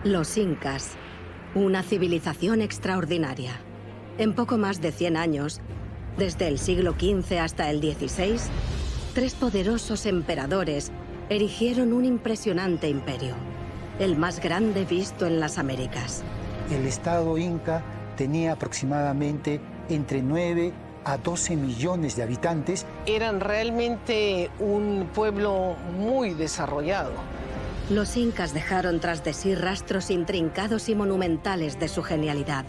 Los incas, una civilización extraordinaria. En poco más de 100 años, desde el siglo XV hasta el XVI, 3 poderosos emperadores erigieron un impresionante imperio, el más grande visto en las Américas. El Estado inca tenía aproximadamente entre 9 a 12 millones de habitantes. Eran realmente un pueblo muy desarrollado. Los incas dejaron tras de sí rastros intrincados y monumentales de su genialidad.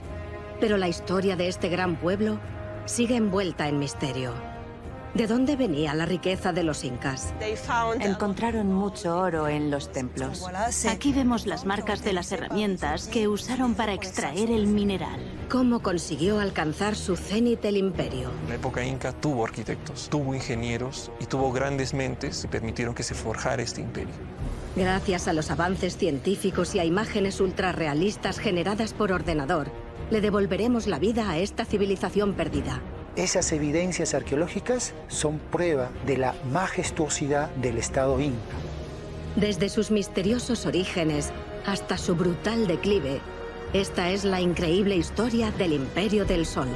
Pero la historia de este gran pueblo sigue envuelta en misterio. ¿De dónde venía la riqueza de los incas? Encontraron mucho oro en los templos. Aquí vemos las marcas de las herramientas que usaron para extraer el mineral. ¿Cómo consiguió alcanzar su cenit el imperio? La época inca tuvo arquitectos, tuvo ingenieros y tuvo grandes mentes que permitieron que se forjara este imperio. Gracias a los avances científicos y a imágenes ultrarrealistas generadas por ordenador, le devolveremos la vida a esta civilización perdida. Esas evidencias arqueológicas son prueba de la majestuosidad del Estado inca. Desde sus misteriosos orígenes hasta su brutal declive, esta es la increíble historia del Imperio del Sol.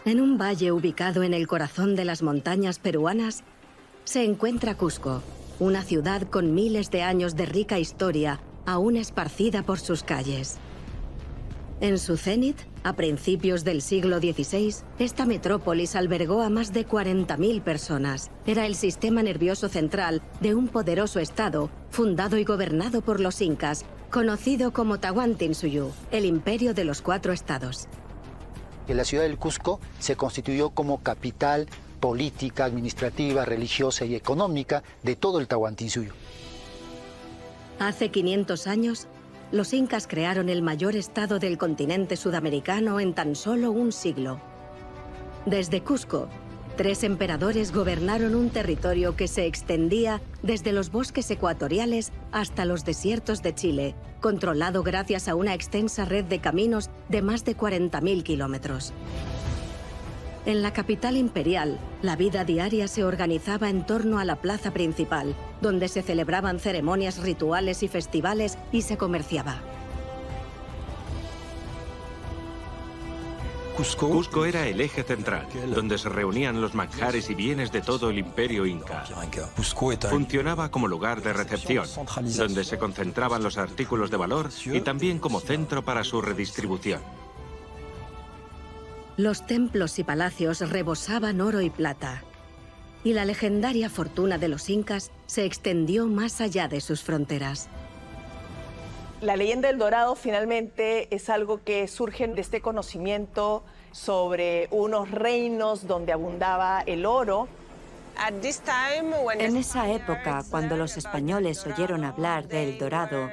En un valle ubicado en el corazón de las montañas peruanas, se encuentra Cusco, una ciudad con miles de años de rica historia, aún esparcida por sus calles. En su cenit, a principios del siglo XVI, esta metrópolis albergó a más de 40.000 personas. Era el sistema nervioso central de un poderoso estado, fundado y gobernado por los incas, conocido como Tahuantinsuyo, el imperio de los 4 estados. La ciudad del Cusco se constituyó como capital política, administrativa, religiosa y económica de todo el Tahuantinsuyo. Hace 500 años, los incas crearon el mayor estado del continente sudamericano en tan solo un siglo. Desde Cusco, 3 emperadores gobernaron un territorio que se extendía desde los bosques ecuatoriales hasta los desiertos de Chile, controlado gracias a una extensa red de caminos de más de 40.000 kilómetros. En la capital imperial, la vida diaria se organizaba en torno a la plaza principal, donde se celebraban ceremonias rituales y festivales y se comerciaba. Cusco era el eje central, donde se reunían los manjares y bienes de todo el imperio inca. Funcionaba como lugar de recepción, donde se concentraban los artículos de valor y también como centro para su redistribución. Los templos y palacios rebosaban oro y plata, y la legendaria fortuna de los incas se extendió más allá de sus fronteras. La leyenda del Dorado finalmente es algo que surge de este conocimiento sobre unos reinos donde abundaba el oro. En esa época, cuando los españoles oyeron hablar de El Dorado,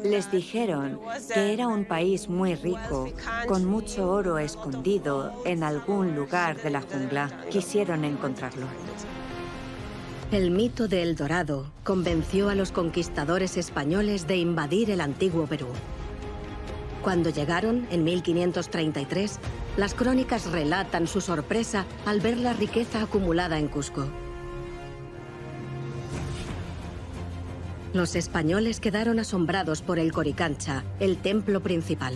les dijeron que era un país muy rico, con mucho oro escondido en algún lugar de la jungla. Quisieron encontrarlo. El mito de El Dorado convenció a los conquistadores españoles de invadir el antiguo Perú. Cuando llegaron, en 1533, las crónicas relatan su sorpresa al ver la riqueza acumulada en Cusco. Los españoles quedaron asombrados por el Coricancha, el templo principal.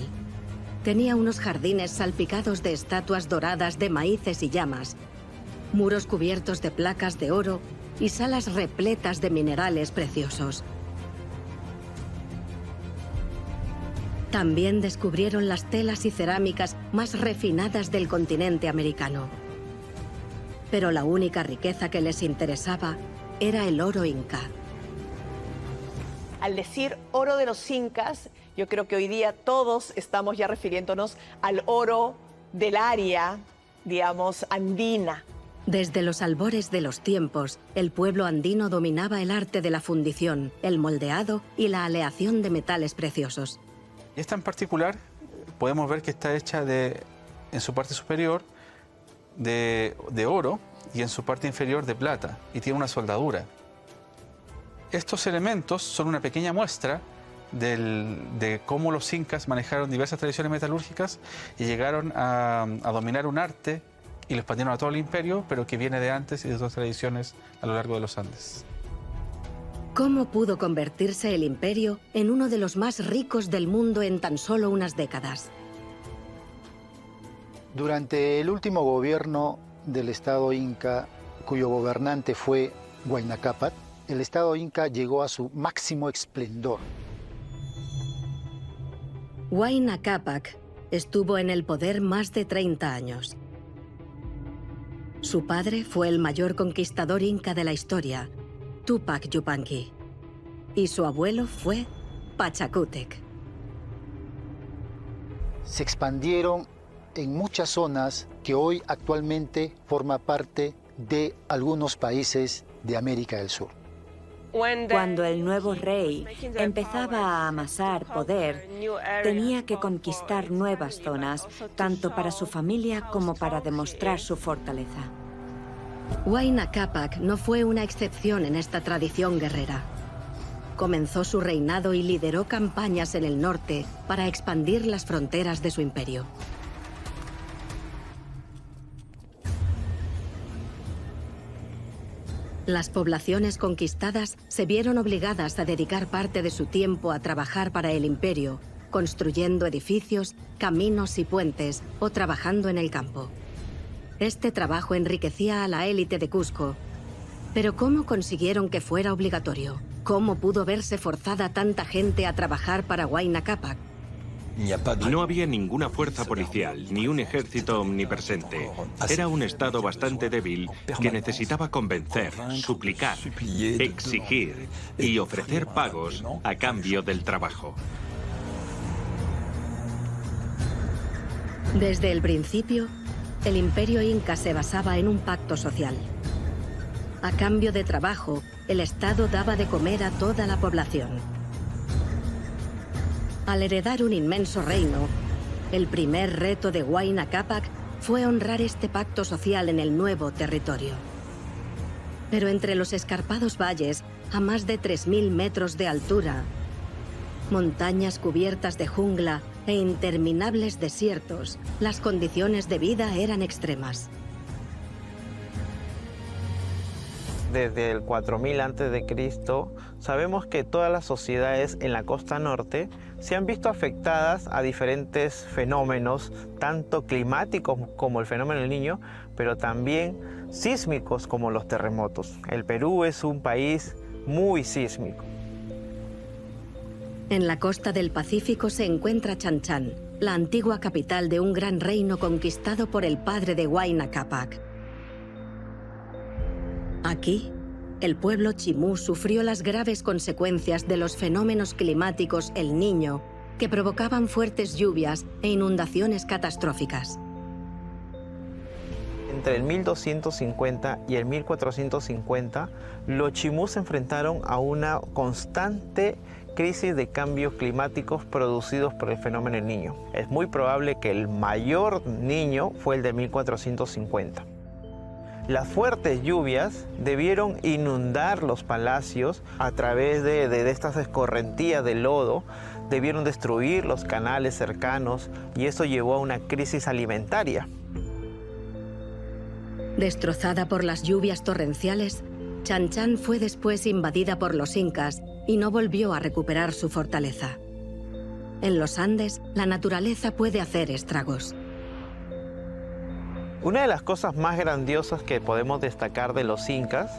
Tenía unos jardines salpicados de estatuas doradas de maíces y llamas, muros cubiertos de placas de oro y salas repletas de minerales preciosos. También descubrieron las telas y cerámicas más refinadas del continente americano. Pero la única riqueza que les interesaba era el oro inca. Al decir oro de los incas, yo creo que hoy día todos estamos ya refiriéndonos al oro del área, digamos, andina. Desde los albores de los tiempos, el pueblo andino dominaba el arte de la fundición, el moldeado y la aleación de metales preciosos. Y esta en particular podemos ver que está hecha en su parte superior de oro y en su parte inferior de plata, y tiene una soldadura. Estos elementos son una pequeña muestra de cómo los incas manejaron diversas tradiciones metalúrgicas y llegaron a dominar un arte y lo expandieron a todo el imperio, pero que viene de antes y de otras tradiciones a lo largo de los Andes. ¿Cómo pudo convertirse el imperio en uno de los más ricos del mundo en tan solo unas décadas? Durante el último gobierno del Estado Inca, cuyo gobernante fue Huayna Cápac, el Estado Inca llegó a su máximo esplendor. Huayna Cápac estuvo en el poder más de 30 años. Su padre fue el mayor conquistador inca de la historia, Túpac Yupanqui, y su abuelo fue Pachacútec. Se expandieron en muchas zonas que hoy actualmente forma parte de algunos países de América del Sur. Cuando el nuevo rey empezaba a amasar poder, tenía que conquistar nuevas zonas, tanto para su familia como para demostrar su fortaleza. Huayna Cápac no fue una excepción en esta tradición guerrera. Comenzó su reinado y lideró campañas en el norte para expandir las fronteras de su imperio. Las poblaciones conquistadas se vieron obligadas a dedicar parte de su tiempo a trabajar para el imperio, construyendo edificios, caminos y puentes o trabajando en el campo. Este trabajo enriquecía a la élite de Cusco. Pero ¿cómo consiguieron que fuera obligatorio? ¿Cómo pudo verse forzada tanta gente a trabajar para Huayna Cápac? No había ninguna fuerza policial, ni un ejército omnipresente. Era un estado bastante débil que necesitaba convencer, suplicar, exigir y ofrecer pagos a cambio del trabajo. Desde el principio, el imperio inca se basaba en un pacto social. A cambio de trabajo, el Estado daba de comer a toda la población. Al heredar un inmenso reino, el primer reto de Huayna Cápac fue honrar este pacto social en el nuevo territorio. Pero entre los escarpados valles, a más de 3.000 metros de altura, montañas cubiertas de jungla e interminables desiertos, las condiciones de vida eran extremas. Desde el 4000 a.C., sabemos que todas las sociedades en la costa norte se han visto afectadas a diferentes fenómenos, tanto climáticos como el fenómeno del Niño, pero también sísmicos como los terremotos. El Perú es un país muy sísmico. En la costa del Pacífico se encuentra Chan Chan, la antigua capital de un gran reino conquistado por el padre de Huayna Cápac. Aquí, el pueblo chimú sufrió las graves consecuencias de los fenómenos climáticos El Niño, que provocaban fuertes lluvias e inundaciones catastróficas. Entre el 1250 y el 1450, los chimú se enfrentaron a una constante crisis de cambios climáticos producidos por el fenómeno El Niño. Es muy probable que el mayor Niño fue el de 1450. Las fuertes lluvias debieron inundar los palacios a través de estas escorrentías de lodo, debieron destruir los canales cercanos y eso llevó a una crisis alimentaria. Destrozada por las lluvias torrenciales, Chan Chan fue después invadida por los incas y no volvió a recuperar su fortaleza. En los Andes, la naturaleza puede hacer estragos. Una de las cosas más grandiosas que podemos destacar de los incas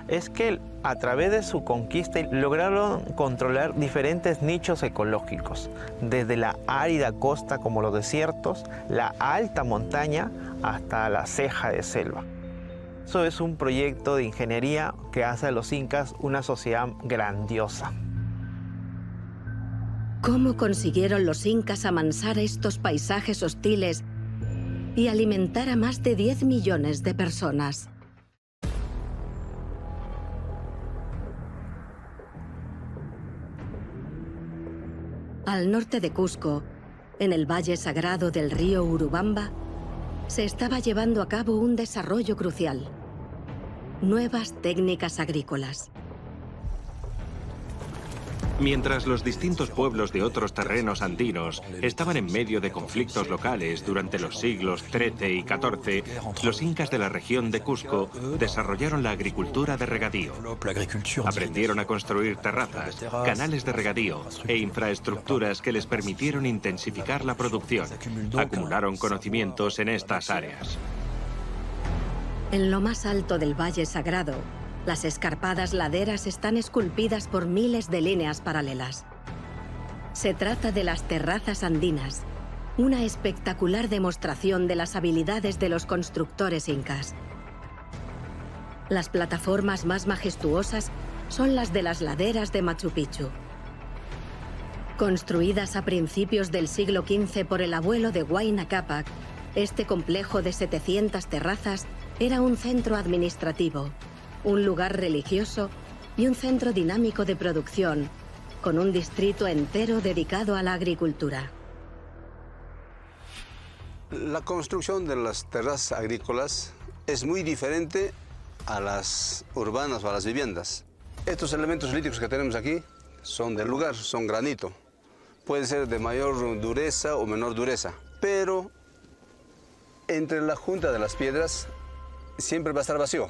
es que a través de su conquista lograron controlar diferentes nichos ecológicos, desde la árida costa como los desiertos, la alta montaña hasta la ceja de selva. Eso es un proyecto de ingeniería que hace a los incas una sociedad grandiosa. ¿Cómo consiguieron los incas amansar estos paisajes hostiles y alimentar a más de 10 millones de personas? Al norte de Cusco, en el valle sagrado del río Urubamba, se estaba llevando a cabo un desarrollo crucial: nuevas técnicas agrícolas. Mientras los distintos pueblos de otros terrenos andinos estaban en medio de conflictos locales durante los siglos XIII y XIV, los incas de la región de Cusco desarrollaron la agricultura de regadío. Aprendieron a construir terrazas, canales de regadío e infraestructuras que les permitieron intensificar la producción. Acumularon conocimientos en estas áreas. En lo más alto del Valle Sagrado, las escarpadas laderas están esculpidas por miles de líneas paralelas. Se trata de las terrazas andinas, una espectacular demostración de las habilidades de los constructores incas. Las plataformas más majestuosas son las de las laderas de Machu Picchu. Construidas a principios del siglo XV por el abuelo de Huayna Cápac, este complejo de 700 terrazas era un centro administrativo, un lugar religioso y un centro dinámico de producción, con un distrito entero dedicado a la agricultura. La construcción de las terrazas agrícolas es muy diferente a las urbanas o a las viviendas. Estos elementos líticos que tenemos aquí son del lugar, son granito. Puede ser de mayor dureza o menor dureza, pero entre la junta de las piedras siempre va a estar vacío,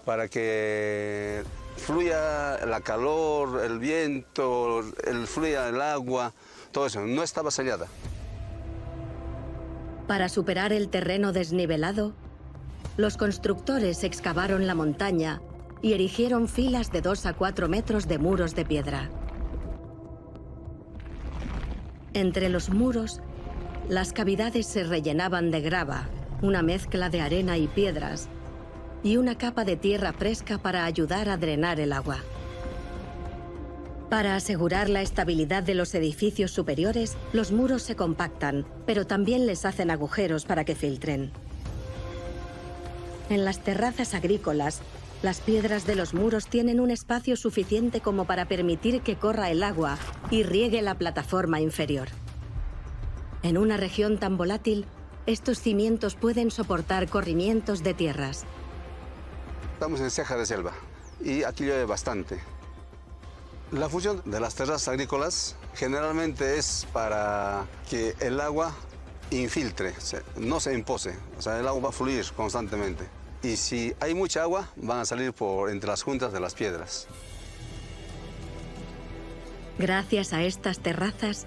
para que fluya la calor, el viento, fluya el agua, todo eso. No estaba sellada. Para superar el terreno desnivelado, los constructores excavaron la montaña y erigieron filas de 2 a 4 metros de muros de piedra. Entre los muros, las cavidades se rellenaban de grava, una mezcla de arena y piedras, y una capa de tierra fresca para ayudar a drenar el agua. Para asegurar la estabilidad de los edificios superiores, los muros se compactan, pero también les hacen agujeros para que filtren. En las terrazas agrícolas, las piedras de los muros tienen un espacio suficiente como para permitir que corra el agua y riegue la plataforma inferior. En una región tan volátil, estos cimientos pueden soportar corrimientos de tierras. Estamos en ceja de selva y aquí llueve bastante. La función de las terrazas agrícolas generalmente es para que el agua infiltre, no se impose, o sea, el agua va a fluir constantemente. Y si hay mucha agua, van a salir por entre las juntas de las piedras. Gracias a estas terrazas,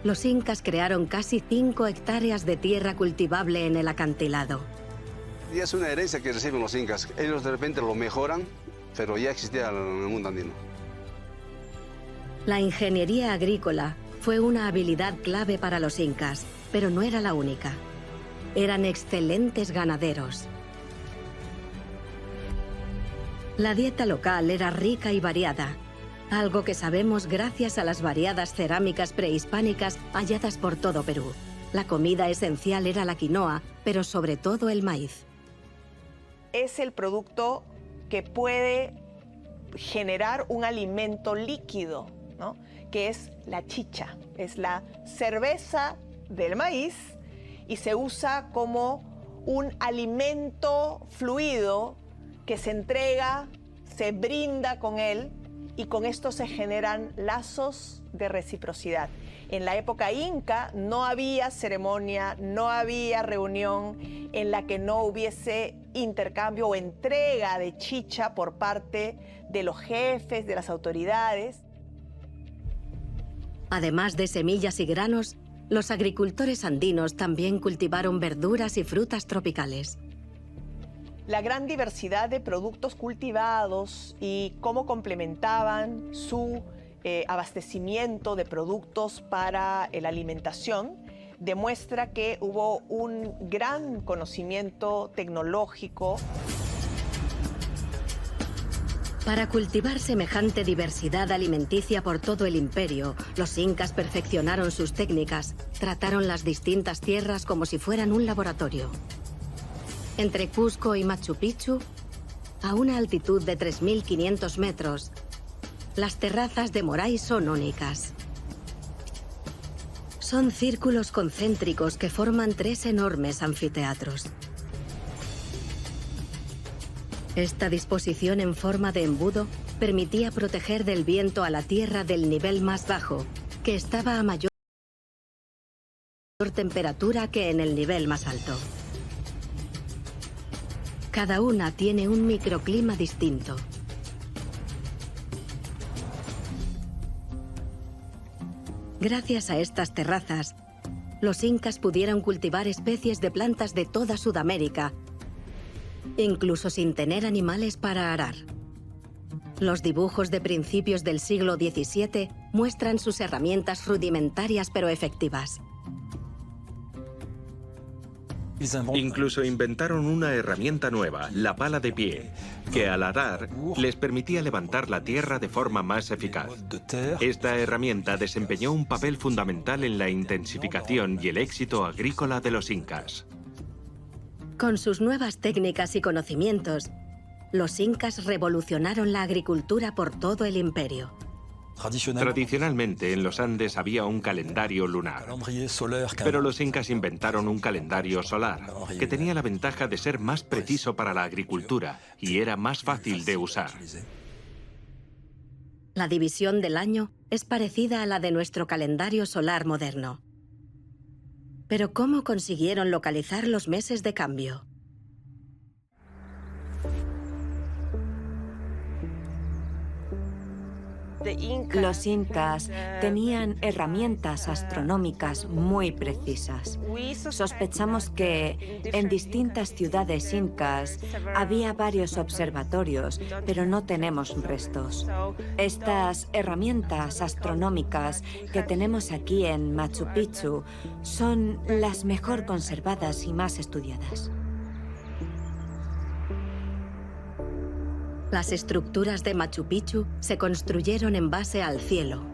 los incas crearon casi 5 hectáreas de tierra cultivable en el acantilado. Y es una herencia que reciben los incas. Ellos de repente lo mejoran, pero ya existía en el mundo andino. La ingeniería agrícola fue una habilidad clave para los incas, pero no era la única. Eran excelentes ganaderos. La dieta local era rica y variada, algo que sabemos gracias a las variadas cerámicas prehispánicas halladas por todo Perú. La comida esencial era la quinoa, pero sobre todo el maíz. Es el producto que puede generar un alimento líquido, ¿no? Que es la chicha. Es la cerveza del maíz y se usa como un alimento fluido que se entrega, se brinda con él y con esto se generan lazos de reciprocidad. En la época inca no había ceremonia, no había reunión en la que no hubiese intercambio o entrega de chicha por parte de los jefes, de las autoridades. Además de semillas y granos, los agricultores andinos también cultivaron verduras y frutas tropicales. La gran diversidad de productos cultivados y cómo complementaban su abastecimiento de productos para la alimentación demuestra que hubo un gran conocimiento tecnológico. Para cultivar semejante diversidad alimenticia por todo el imperio, los incas perfeccionaron sus técnicas, trataron las distintas tierras como si fueran un laboratorio. Entre Cusco y Machu Picchu, a una altitud de 3.500 metros, las terrazas de Moray son únicas. Son círculos concéntricos que forman 3 enormes anfiteatros. Esta disposición en forma de embudo permitía proteger del viento a la tierra del nivel más bajo, que estaba a mayor temperatura que en el nivel más alto. Cada una tiene un microclima distinto. Gracias a estas terrazas, los incas pudieron cultivar especies de plantas de toda Sudamérica, incluso sin tener animales para arar. Los dibujos de principios del siglo XVII muestran sus herramientas rudimentarias pero efectivas. Incluso inventaron una herramienta nueva, la pala de pie, que al arar les permitía levantar la tierra de forma más eficaz. Esta herramienta desempeñó un papel fundamental en la intensificación y el éxito agrícola de los incas. Con sus nuevas técnicas y conocimientos, los incas revolucionaron la agricultura por todo el imperio. Tradicionalmente en los Andes había un calendario lunar, pero los incas inventaron un calendario solar, que tenía la ventaja de ser más preciso para la agricultura y era más fácil de usar. La división del año es parecida a la de nuestro calendario solar moderno. Pero ¿cómo consiguieron localizar los meses de cambio? Los incas tenían herramientas astronómicas muy precisas. Sospechamos que en distintas ciudades incas había varios observatorios, pero no tenemos restos. Estas herramientas astronómicas que tenemos aquí en Machu Picchu son las mejor conservadas y más estudiadas. Las estructuras de Machu Picchu se construyeron en base al cielo.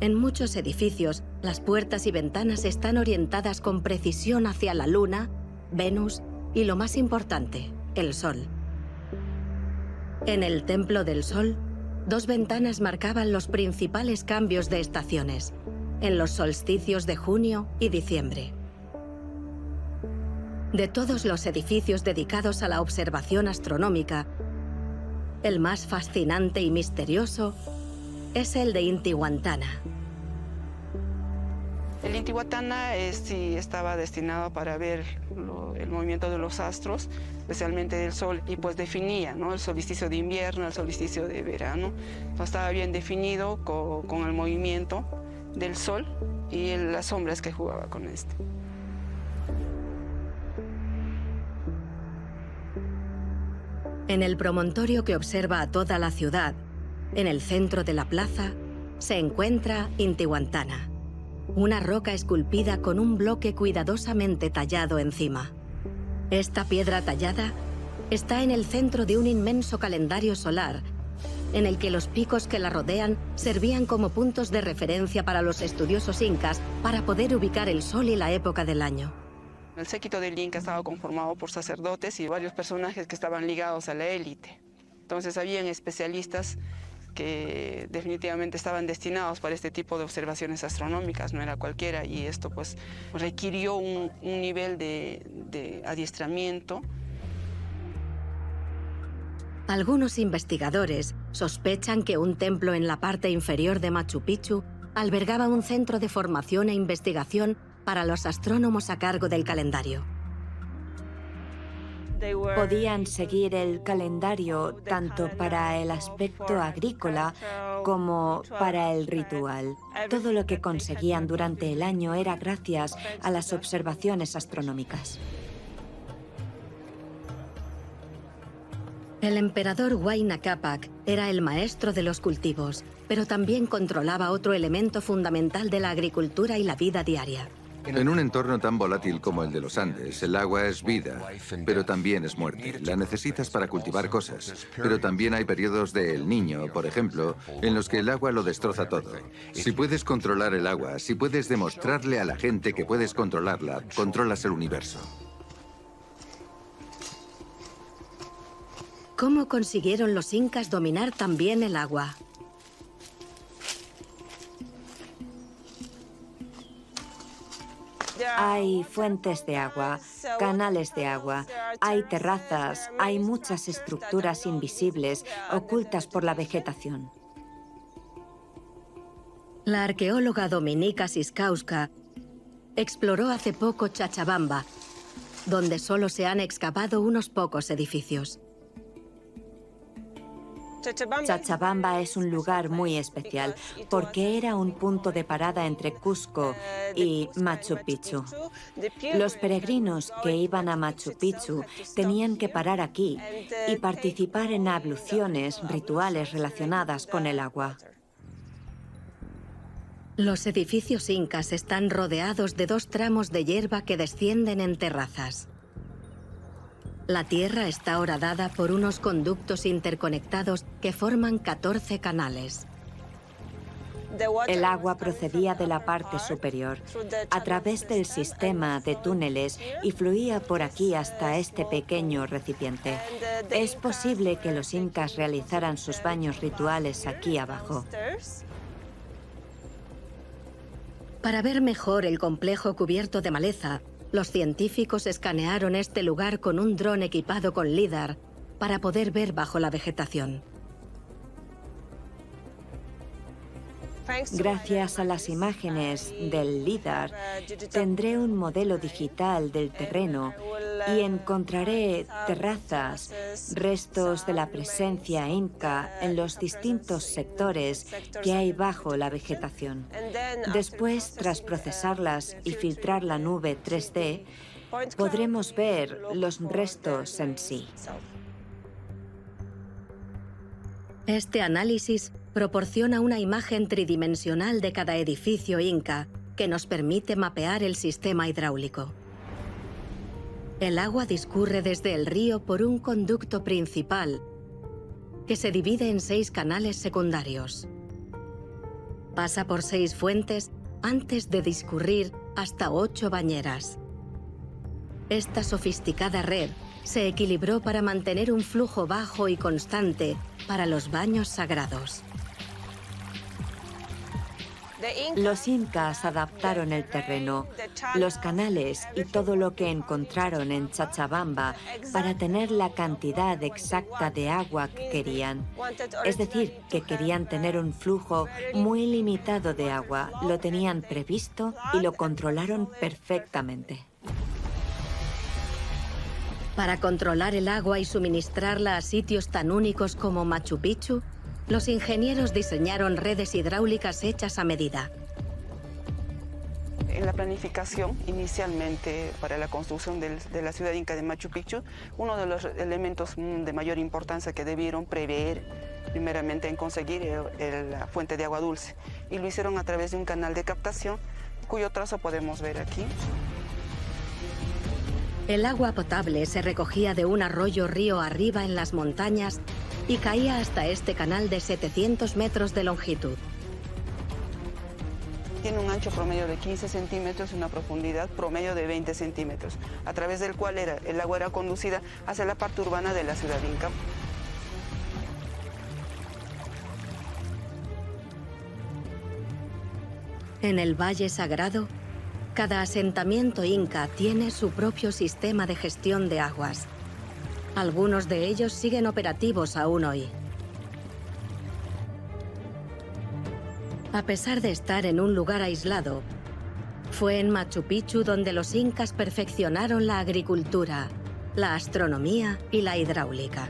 En muchos edificios, las puertas y ventanas están orientadas con precisión hacia la Luna, Venus y, lo más importante, el Sol. En el Templo del Sol, 2 ventanas marcaban los principales cambios de estaciones, en los solsticios de junio y diciembre. De todos los edificios dedicados a la observación astronómica, el más fascinante y misterioso es el de Intihuatana. El Intihuatana sí estaba destinado para ver el movimiento de los astros, especialmente del Sol, y pues definía, ¿no?, el solsticio de invierno, el solsticio de verano. Entonces, estaba bien definido con el movimiento del Sol y las sombras que jugaba con este. En el promontorio que observa a toda la ciudad, en el centro de la plaza, se encuentra Intihuatana, una roca esculpida con un bloque cuidadosamente tallado encima. Esta piedra tallada está en el centro de un inmenso calendario solar, en el que los picos que la rodean servían como puntos de referencia para los estudiosos incas para poder ubicar el sol y la época del año. El séquito del Inca estaba conformado por sacerdotes y varios personajes que estaban ligados a la élite. Entonces habían especialistas que definitivamente estaban destinados para este tipo de observaciones astronómicas, no era cualquiera, y esto pues requirió un nivel de adiestramiento. Algunos investigadores sospechan que un templo en la parte inferior de Machu Picchu albergaba un centro de formación e investigación para los astrónomos a cargo del calendario. Podían seguir el calendario tanto para el aspecto agrícola como para el ritual. Todo lo que conseguían durante el año era gracias a las observaciones astronómicas. El emperador Huayna Cápac era el maestro de los cultivos, pero también controlaba otro elemento fundamental de la agricultura y la vida diaria. En un entorno tan volátil como el de los Andes, el agua es vida, pero también es muerte. La necesitas para cultivar cosas, pero también hay periodos de El Niño, por ejemplo, en los que el agua lo destroza todo. Si puedes controlar el agua, si puedes demostrarle a la gente que puedes controlarla, controlas el universo. ¿Cómo consiguieron los incas dominar también el agua? Hay fuentes de agua, canales de agua, hay terrazas, hay muchas estructuras invisibles ocultas por la vegetación. La arqueóloga Dominika Siskowska exploró hace poco Chabamba, donde solo se han excavado unos pocos edificios. Chabamba es un lugar muy especial porque era un punto de parada entre Cusco y Machu Picchu. Los peregrinos que iban a Machu Picchu tenían que parar aquí y participar en abluciones rituales relacionadas con el agua. Los edificios incas están rodeados de 2 tramos de hierba que descienden en terrazas. La tierra está horadada por unos conductos interconectados que forman 14 canales. El agua procedía de la parte superior, a través del sistema de túneles y fluía por aquí hasta este pequeño recipiente. Es posible que los incas realizaran sus baños rituales aquí abajo. Para ver mejor el complejo cubierto de maleza, los científicos escanearon este lugar con un dron equipado con LIDAR para poder ver bajo la vegetación. Gracias a las imágenes del LIDAR, tendré un modelo digital del terreno y encontraré terrazas, restos de la presencia inca en los distintos sectores que hay bajo la vegetación. Después, tras procesarlas y filtrar la nube 3D, podremos ver los restos en sí. Este análisis proporciona una imagen tridimensional de cada edificio inca que nos permite mapear el sistema hidráulico. El agua discurre desde el río por un conducto principal que se divide en 6 canales secundarios. Pasa por 6 fuentes antes de discurrir hasta 8 bañeras. Esta sofisticada red se equilibró para mantener un flujo bajo y constante para los baños sagrados. Los incas adaptaron el terreno, los canales y todo lo que encontraron en Chabamba para tener la cantidad exacta de agua que querían. Es decir, que querían tener un flujo muy limitado de agua. Lo tenían previsto y lo controlaron perfectamente. Para controlar el agua y suministrarla a sitios tan únicos como Machu Picchu, los ingenieros diseñaron redes hidráulicas hechas a medida. En la planificación, inicialmente para la construcción de la ciudad inca de Machu Picchu, uno de los elementos de mayor importancia que debieron prever primeramente en conseguir la fuente de agua dulce. Y lo hicieron a través de un canal de captación, cuyo trazo podemos ver aquí. El agua potable se recogía de un arroyo río arriba en las montañas y caía hasta este canal de 700 metros de longitud. Tiene un ancho promedio de 15 centímetros y una profundidad promedio de 20 centímetros, a través del cual el agua era conducida hacia la parte urbana de la ciudad inca. En el Valle Sagrado, cada asentamiento inca tiene su propio sistema de gestión de aguas. Algunos de ellos siguen operativos aún hoy. A pesar de estar en un lugar aislado, fue en Machu Picchu donde los incas perfeccionaron la agricultura, la astronomía y la hidráulica.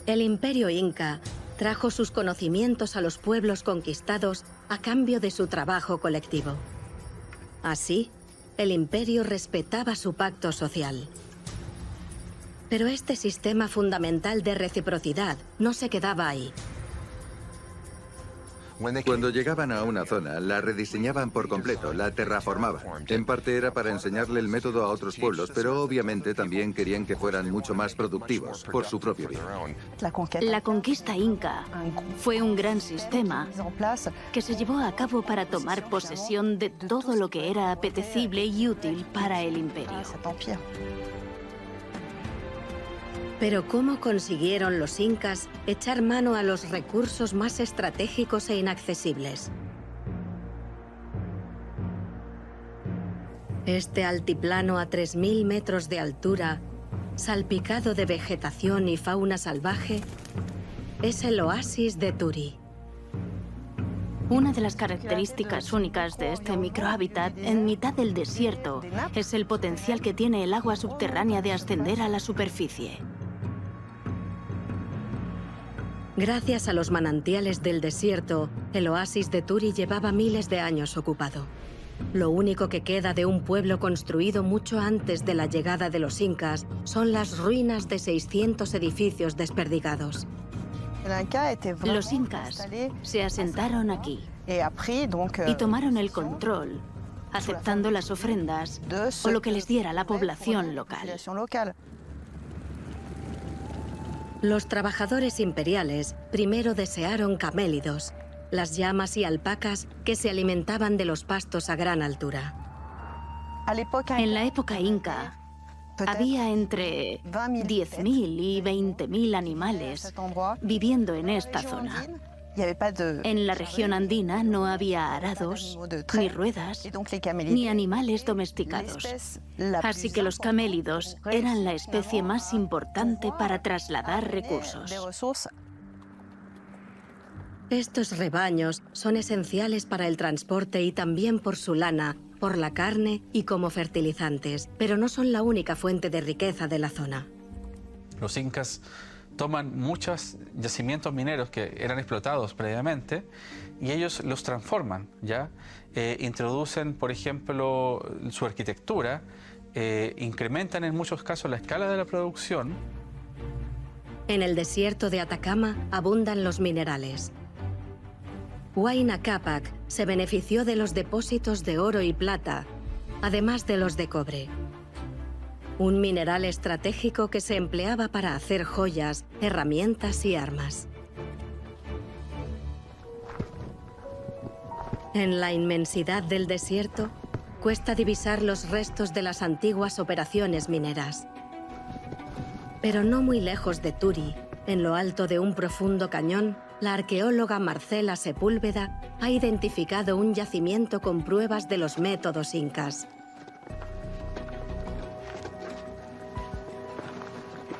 El Imperio Inca trajo sus conocimientos a los pueblos conquistados a cambio de su trabajo colectivo. Así, el imperio respetaba su pacto social. Pero este sistema fundamental de reciprocidad no se quedaba ahí. Cuando llegaban a una zona, la rediseñaban por completo, la terraformaban. En parte era para enseñarle el método a otros pueblos, pero obviamente también querían que fueran mucho más productivos, por su propio bien. La conquista inca fue un gran sistema que se llevó a cabo para tomar posesión de todo lo que era apetecible y útil para el imperio. Pero ¿cómo consiguieron los incas echar mano a los recursos más estratégicos e inaccesibles? Este altiplano a 3.000 metros de altura, salpicado de vegetación y fauna salvaje, es el oasis de Turi. Una de las características únicas de este microhábitat en mitad del desierto es el potencial que tiene el agua subterránea de ascender a la superficie. Gracias a los manantiales del desierto, el oasis de Turi llevaba miles de años ocupado. Lo único que queda de un pueblo construido mucho antes de la llegada de los incas son las ruinas de 600 edificios desperdigados. Los incas se asentaron aquí y tomaron el control, aceptando las ofrendas o lo que les diera la población local. Los trabajadores imperiales primero desearon camélidos, las llamas y alpacas que se alimentaban de los pastos a gran altura. En la época inca, había entre 10.000 y 20.000 animales viviendo en esta zona. En la región andina no había arados, ni ruedas, ni animales domesticados. Así que los camélidos eran la especie más importante para trasladar recursos. Estos rebaños son esenciales para el transporte y también por su lana, por la carne y como fertilizantes, pero no son la única fuente de riqueza de la zona. Los incas toman muchos yacimientos mineros que eran explotados previamente y ellos los transforman, ¿ya? Introducen, por ejemplo, su arquitectura, incrementan en muchos casos la escala de la producción. En el desierto de Atacama abundan los minerales. Huayna Cápac se benefició de los depósitos de oro y plata, además de los de cobre. Un mineral estratégico que se empleaba para hacer joyas, herramientas y armas. En la inmensidad del desierto, cuesta divisar los restos de las antiguas operaciones mineras. Pero no muy lejos de Turi, en lo alto de un profundo cañón, la arqueóloga Marcela Sepúlveda ha identificado un yacimiento con pruebas de los métodos incas.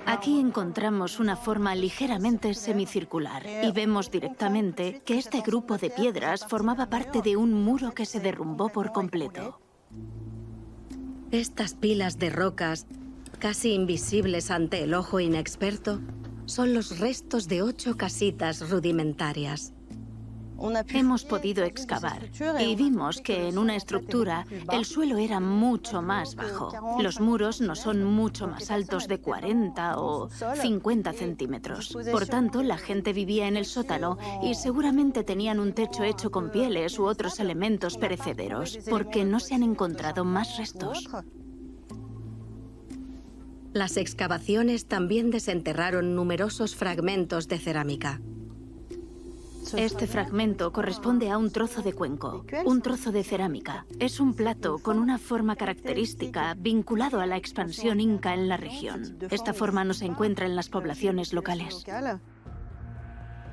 Aquí encontramos una forma ligeramente semicircular y vemos directamente que este grupo de piedras formaba parte de un muro que se derrumbó por completo. Estas pilas de rocas, casi invisibles ante el ojo inexperto, son los restos de 8 casitas rudimentarias. Hemos podido excavar y vimos que en una estructura el suelo era mucho más bajo. Los muros no son mucho más altos de 40 o 50 centímetros. Por tanto, la gente vivía en el sótano y seguramente tenían un techo hecho con pieles u otros elementos perecederos, porque no se han encontrado más restos. Las excavaciones también desenterraron numerosos fragmentos de cerámica. Este fragmento corresponde a un trozo de cuenco, un trozo de cerámica. Es un plato con una forma característica vinculado a la expansión inca en la región. Esta forma no se encuentra en las poblaciones locales.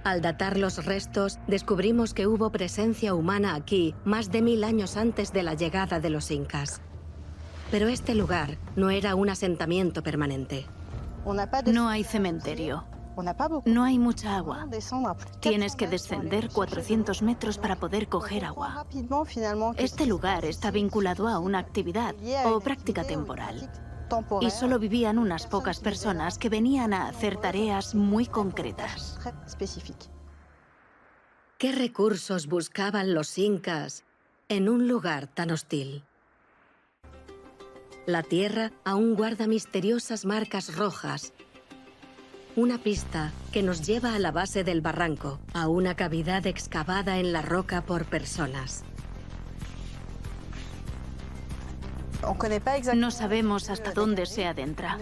Al datar los restos, descubrimos que hubo presencia humana aquí más de 1000 años antes de la llegada de los incas. Pero este lugar no era un asentamiento permanente. No hay cementerio. No hay mucha agua. Tienes que descender 400 metros para poder coger agua. Este lugar está vinculado a una actividad o práctica temporal. Y solo vivían unas pocas personas que venían a hacer tareas muy concretas. ¿Qué recursos buscaban los incas en un lugar tan hostil? La tierra aún guarda misteriosas marcas rojas. Una pista que nos lleva a la base del barranco, a una cavidad excavada en la roca por personas. No sabemos hasta dónde se adentra,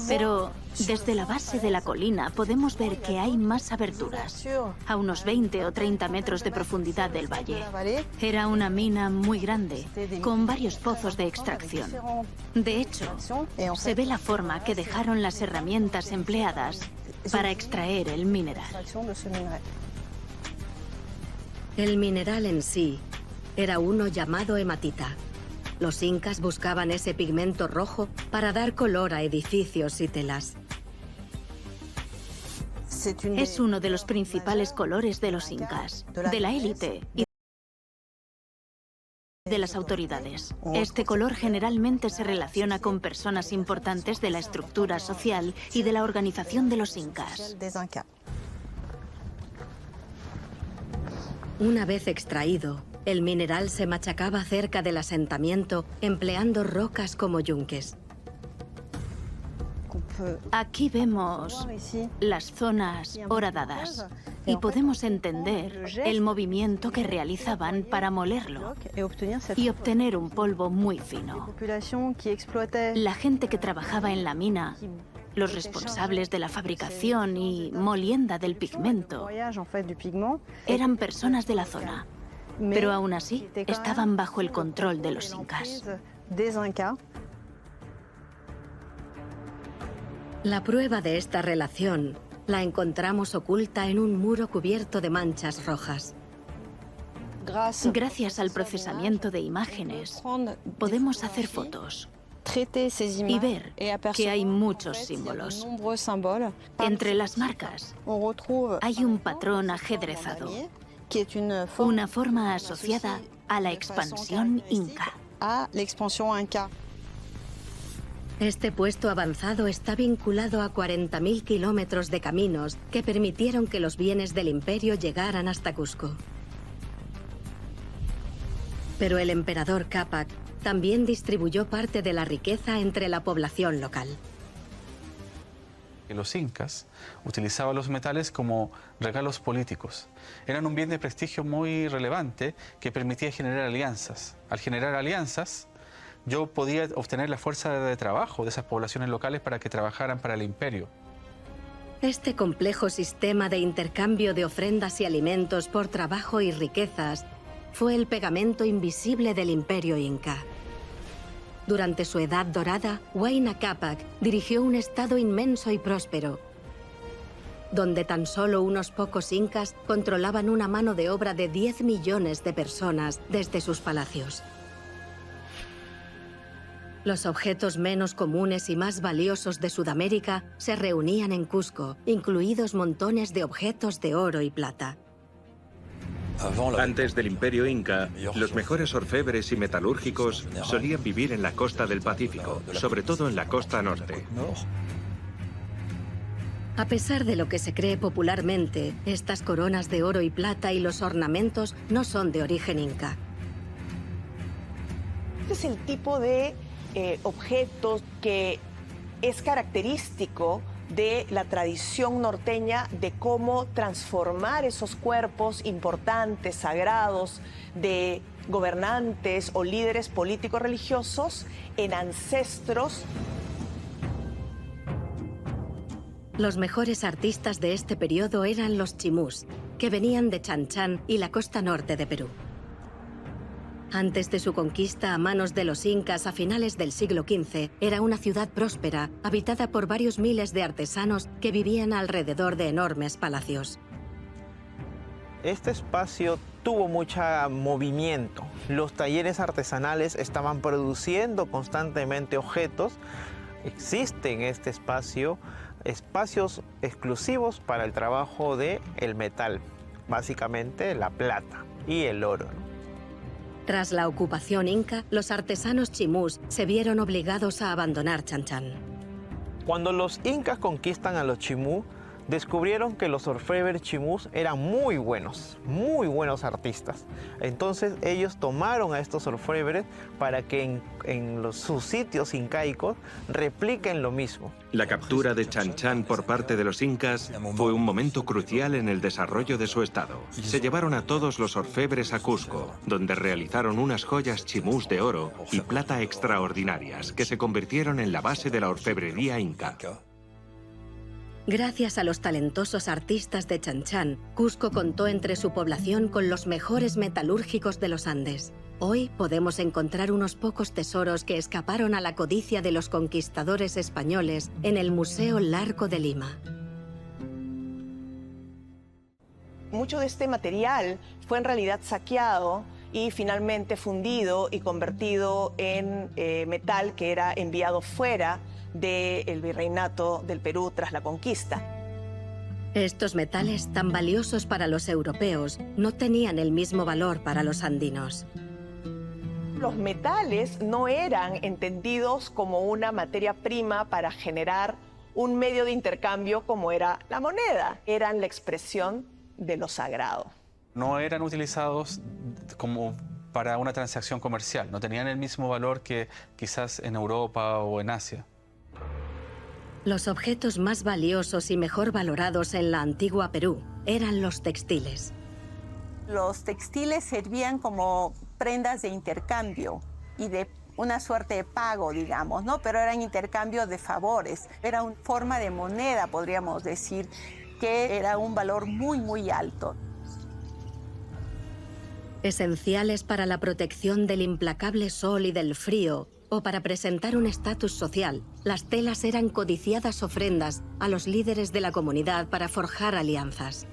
pero desde la base de la colina podemos ver que hay más aberturas, a unos 20 o 30 metros de profundidad del valle. Era una mina muy grande, con varios pozos de extracción. De hecho, se ve la forma que dejaron las herramientas empleadas para extraer el mineral. El mineral en sí era uno llamado hematita. Los incas buscaban ese pigmento rojo para dar color a edificios y telas. Es uno de los principales colores de los incas, de la élite y de las autoridades. Este color generalmente se relaciona con personas importantes de la estructura social y de la organización de los incas. Una vez extraído, el mineral se machacaba cerca del asentamiento empleando rocas como yunques. Aquí vemos las zonas horadadas y podemos entender el movimiento que realizaban para molerlo y obtener un polvo muy fino. La gente que trabajaba en la mina, los responsables de la fabricación y molienda del pigmento, eran personas de la zona, pero aún así estaban bajo el control de los incas. La prueba de esta relación la encontramos oculta en un muro cubierto de manchas rojas. Gracias al procesamiento de imágenes, podemos hacer fotos y ver que hay muchos símbolos. Entre las marcas hay un patrón ajedrezado, una forma asociada a la expansión inca. Este puesto avanzado está vinculado a 40.000 kilómetros de caminos que permitieron que los bienes del imperio llegaran hasta Cusco. Pero el emperador Cápac también distribuyó parte de la riqueza entre la población local. Los incas utilizaban los metales como regalos políticos. Eran un bien de prestigio muy relevante que permitía generar alianzas. Al generar alianzas, yo podía obtener la fuerza de trabajo de esas poblaciones locales para que trabajaran para el imperio. Este complejo sistema de intercambio de ofrendas y alimentos por trabajo y riquezas fue el pegamento invisible del imperio inca. Durante su edad dorada, Huayna Cápac dirigió un estado inmenso y próspero, donde tan solo unos pocos incas controlaban una mano de obra de 10 millones de personas desde sus palacios. Los objetos menos comunes y más valiosos de Sudamérica se reunían en Cusco, incluidos montones de objetos de oro y plata. Antes del Imperio Inca, los mejores orfebres y metalúrgicos solían vivir en la costa del Pacífico, sobre todo en la costa norte. A pesar de lo que se cree popularmente, estas coronas de oro y plata y los ornamentos no son de origen inca. Este es el tipo de objetos que es característico de la tradición norteña de cómo transformar esos cuerpos importantes, sagrados, de gobernantes o líderes políticos religiosos en ancestros. Los mejores artistas de este periodo eran los chimús, que venían de Chan Chan y la costa norte de Perú. Antes de su conquista a manos de los incas a finales del siglo XV, era una ciudad próspera, habitada por varios miles de artesanos que vivían alrededor de enormes palacios. Este espacio tuvo mucho movimiento. Los talleres artesanales estaban produciendo constantemente objetos. Existen en este espacio espacios exclusivos para el trabajo del metal, básicamente la plata y el oro. Tras la ocupación inca, los artesanos chimús se vieron obligados a abandonar Chan Chan. Cuando los incas conquistan a los chimú, descubrieron que los orfebres chimús eran muy buenos artistas. Entonces ellos tomaron a estos orfebres para que en sus sitios incaicos repliquen lo mismo. La captura de Chan Chan por parte de los incas fue un momento crucial en el desarrollo de su estado. Se llevaron a todos los orfebres a Cusco, donde realizaron unas joyas chimús de oro y plata extraordinarias que se convirtieron en la base de la orfebrería inca. Gracias a los talentosos artistas de Chan Chan, Cusco contó entre su población con los mejores metalúrgicos de los Andes. Hoy podemos encontrar unos pocos tesoros que escaparon a la codicia de los conquistadores españoles en el Museo Larco de Lima. Mucho de este material fue en realidad saqueado y finalmente fundido y convertido en metal que era enviado fuera del virreinato del Perú tras la conquista. Estos metales tan valiosos para los europeos no tenían el mismo valor para los andinos. Los metales no eran entendidos como una materia prima para generar un medio de intercambio como era la moneda. Eran la expresión de lo sagrado. No eran utilizados como para una transacción comercial, no tenían el mismo valor que quizás en Europa o en Asia. Los objetos más valiosos y mejor valorados en la antigua Perú eran los textiles. Los textiles servían como prendas de intercambio y de una suerte de pago, digamos, ¿no? Pero eran intercambios de favores. Era una forma de moneda, podríamos decir, que era un valor muy, muy alto. Esenciales para la protección del implacable sol y del frío, o para presentar un estatus social, las telas eran codiciadas ofrendas a los líderes de la comunidad para forjar alianzas.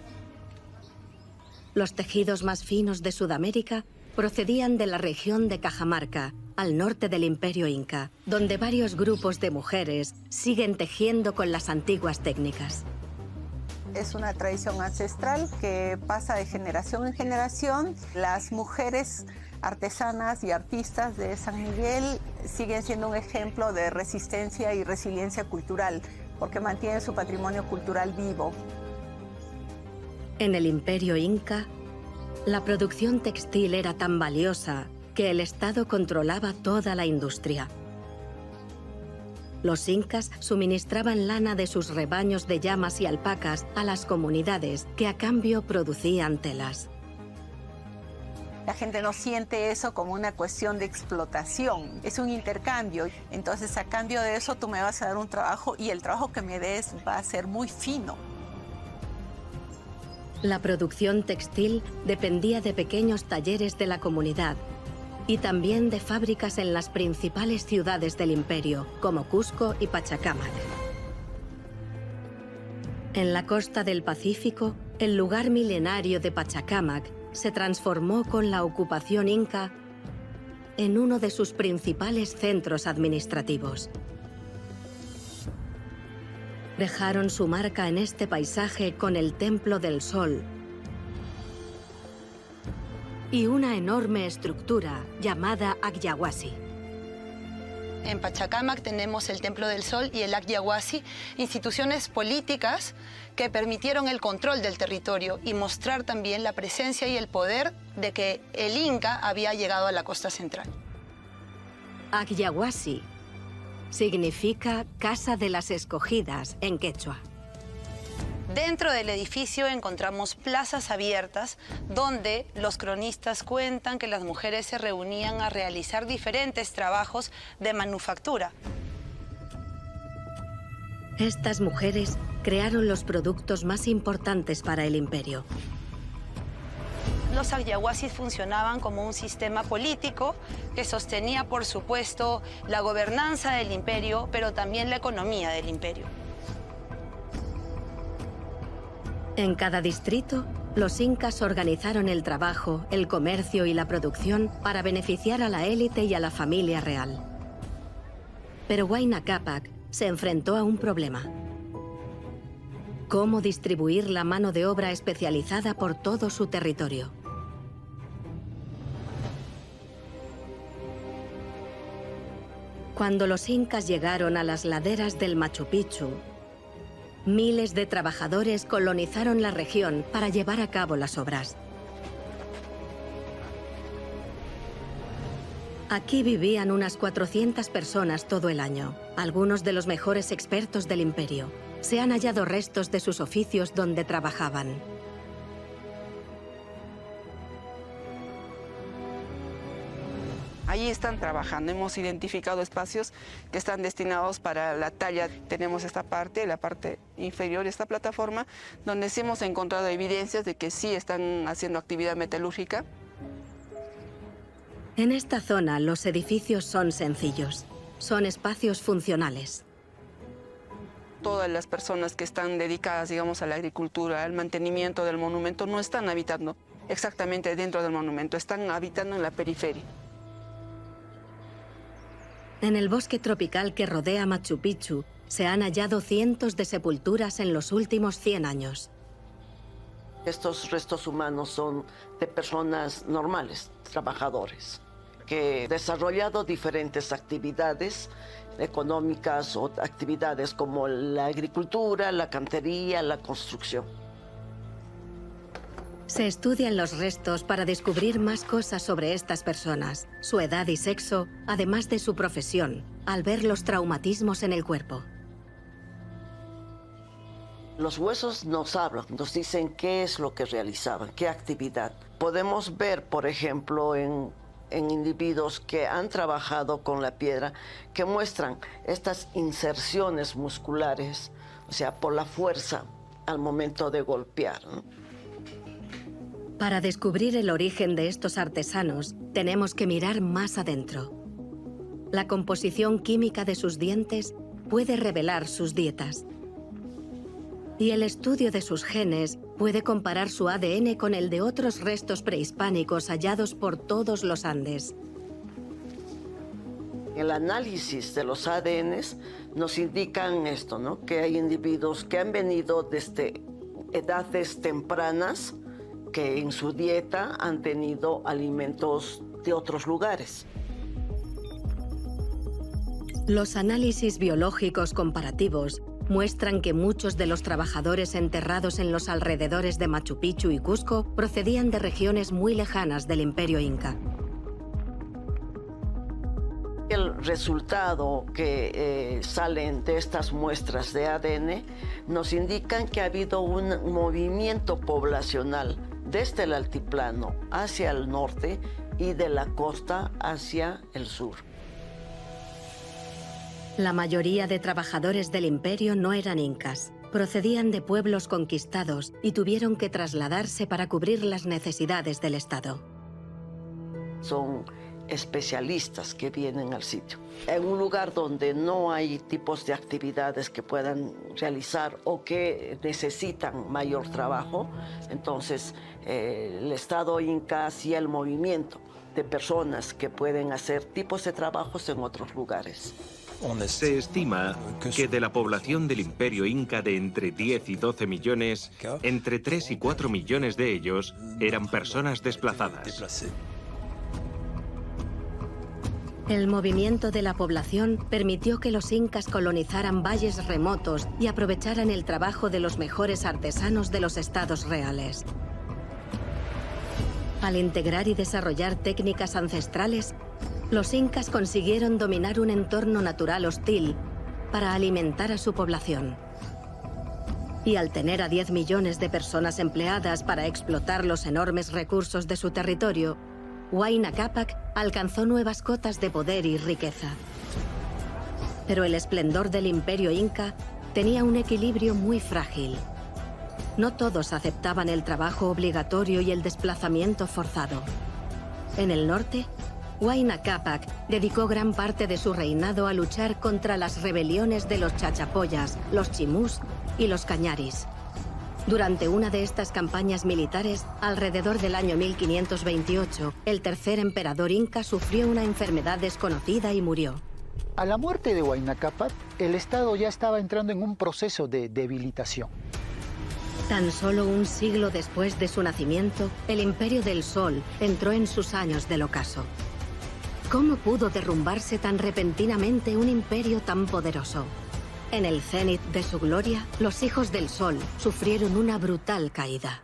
Los tejidos más finos de Sudamérica procedían de la región de Cajamarca, al norte del Imperio Inca, donde varios grupos de mujeres siguen tejiendo con las antiguas técnicas. Es una tradición ancestral que pasa de generación en generación. Las mujeres artesanas y artistas de San Miguel siguen siendo un ejemplo de resistencia y resiliencia cultural, porque mantienen su patrimonio cultural vivo. En el Imperio Inca, la producción textil era tan valiosa que el Estado controlaba toda la industria. Los incas suministraban lana de sus rebaños de llamas y alpacas a las comunidades que a cambio producían telas. La gente no siente eso como una cuestión de explotación, es un intercambio. Entonces, a cambio de eso, tú me vas a dar un trabajo y el trabajo que me des va a ser muy fino. La producción textil dependía de pequeños talleres de la comunidad y también de fábricas en las principales ciudades del imperio, como Cusco y Pachacámac. En la costa del Pacífico, el lugar milenario de Pachacámac se transformó con la ocupación inca en uno de sus principales centros administrativos. Dejaron su marca en este paisaje con el Templo del Sol y una enorme estructura llamada Agyawasi. En Pachacámac tenemos el Templo del Sol y el Agyawasi, instituciones políticas que permitieron el control del territorio y mostrar también la presencia y el poder de que el Inca había llegado a la costa central. Agyawasi significa Casa de las Escogidas en quechua. Dentro del edificio encontramos plazas abiertas donde los cronistas cuentan que las mujeres se reunían a realizar diferentes trabajos de manufactura. Estas mujeres crearon los productos más importantes para el imperio. Los agyawasis funcionaban como un sistema político que sostenía, por supuesto, la gobernanza del imperio, pero también la economía del imperio. En cada distrito, los incas organizaron el trabajo, el comercio y la producción para beneficiar a la élite y a la familia real. Pero Huayna Cápac se enfrentó a un problema: ¿cómo distribuir la mano de obra especializada por todo su territorio? Cuando los incas llegaron a las laderas del Machu Picchu, miles de trabajadores colonizaron la región para llevar a cabo las obras. Aquí vivían unas 400 personas todo el año, algunos de los mejores expertos del imperio. Se han hallado restos de sus oficios donde trabajaban. Allí están trabajando. Hemos identificado espacios que están destinados para la talla. Tenemos esta parte, la parte inferior de esta plataforma, donde sí hemos encontrado evidencias de que sí están haciendo actividad metalúrgica. En esta zona los edificios son sencillos. Son espacios funcionales. Todas las personas que están dedicadas, digamos, a la agricultura, al mantenimiento del monumento, no están habitando. exactamente dentro del monumento, están habitando en la periferia. En el bosque tropical que rodea Machu Picchu se han hallado cientos de sepulturas en los últimos 100 años. Estos restos humanos son de personas normales, trabajadores, que han desarrollado diferentes actividades económicas o actividades como la agricultura, la cantería, la construcción. Se estudian los restos para descubrir más cosas sobre estas personas, su edad y sexo, además de su profesión, al ver los traumatismos en el cuerpo. Los huesos nos hablan, nos dicen qué es lo que realizaban, qué actividad. Podemos ver, por ejemplo, en individuos que han trabajado con la piedra, que muestran estas inserciones musculares, o sea, por la fuerza al momento de golpear, ¿no? Para descubrir el origen de estos artesanos, tenemos que mirar más adentro. La composición química de sus dientes puede revelar sus dietas. Y el estudio de sus genes puede comparar su ADN con el de otros restos prehispánicos hallados por todos los Andes. El análisis de los ADNs nos indican esto, ¿no? Que hay individuos que han venido desde edades tempranas, que en su dieta han tenido alimentos de otros lugares. Los análisis biológicos comparativos muestran que muchos de los trabajadores enterrados en los alrededores de Machu Picchu y Cusco procedían de regiones muy lejanas del Imperio Inca. El resultado que salen de estas muestras de ADN nos indican que ha habido un movimiento poblacional desde el altiplano hacia el norte y de la costa hacia el sur. La mayoría de trabajadores del imperio no eran incas. Procedían de pueblos conquistados y tuvieron que trasladarse para cubrir las necesidades del Estado. Son especialistas que vienen al sitio. En un lugar donde no hay tipos de actividades que puedan realizar o que necesitan mayor trabajo, entonces el Estado Inca hacía el movimiento de personas que pueden hacer tipos de trabajos en otros lugares. Se estima que de la población del Imperio Inca de entre 10 y 12 millones, entre 3 y 4 millones de ellos eran personas desplazadas. El movimiento de la población permitió que los incas colonizaran valles remotos y aprovecharan el trabajo de los mejores artesanos de los estados reales. Al integrar y desarrollar técnicas ancestrales, los incas consiguieron dominar un entorno natural hostil para alimentar a su población. Y al tener a 10 millones de personas empleadas para explotar los enormes recursos de su territorio, Huayna Cápac alcanzó nuevas cotas de poder y riqueza. Pero el esplendor del imperio inca tenía un equilibrio muy frágil. No todos aceptaban el trabajo obligatorio y el desplazamiento forzado. En el norte, Huayna Cápac dedicó gran parte de su reinado a luchar contra las rebeliones de los chachapoyas, los chimús y los cañaris. Durante una de estas campañas militares, alrededor del año 1528, el tercer emperador inca sufrió una enfermedad desconocida y murió. A la muerte de Huayna Cápac, el Estado ya estaba entrando en un proceso de debilitación. Tan solo un siglo después de su nacimiento, el Imperio del Sol entró en sus años del ocaso. ¿Cómo pudo derrumbarse tan repentinamente un imperio tan poderoso? En el cenit de su gloria, los hijos del Sol sufrieron una brutal caída.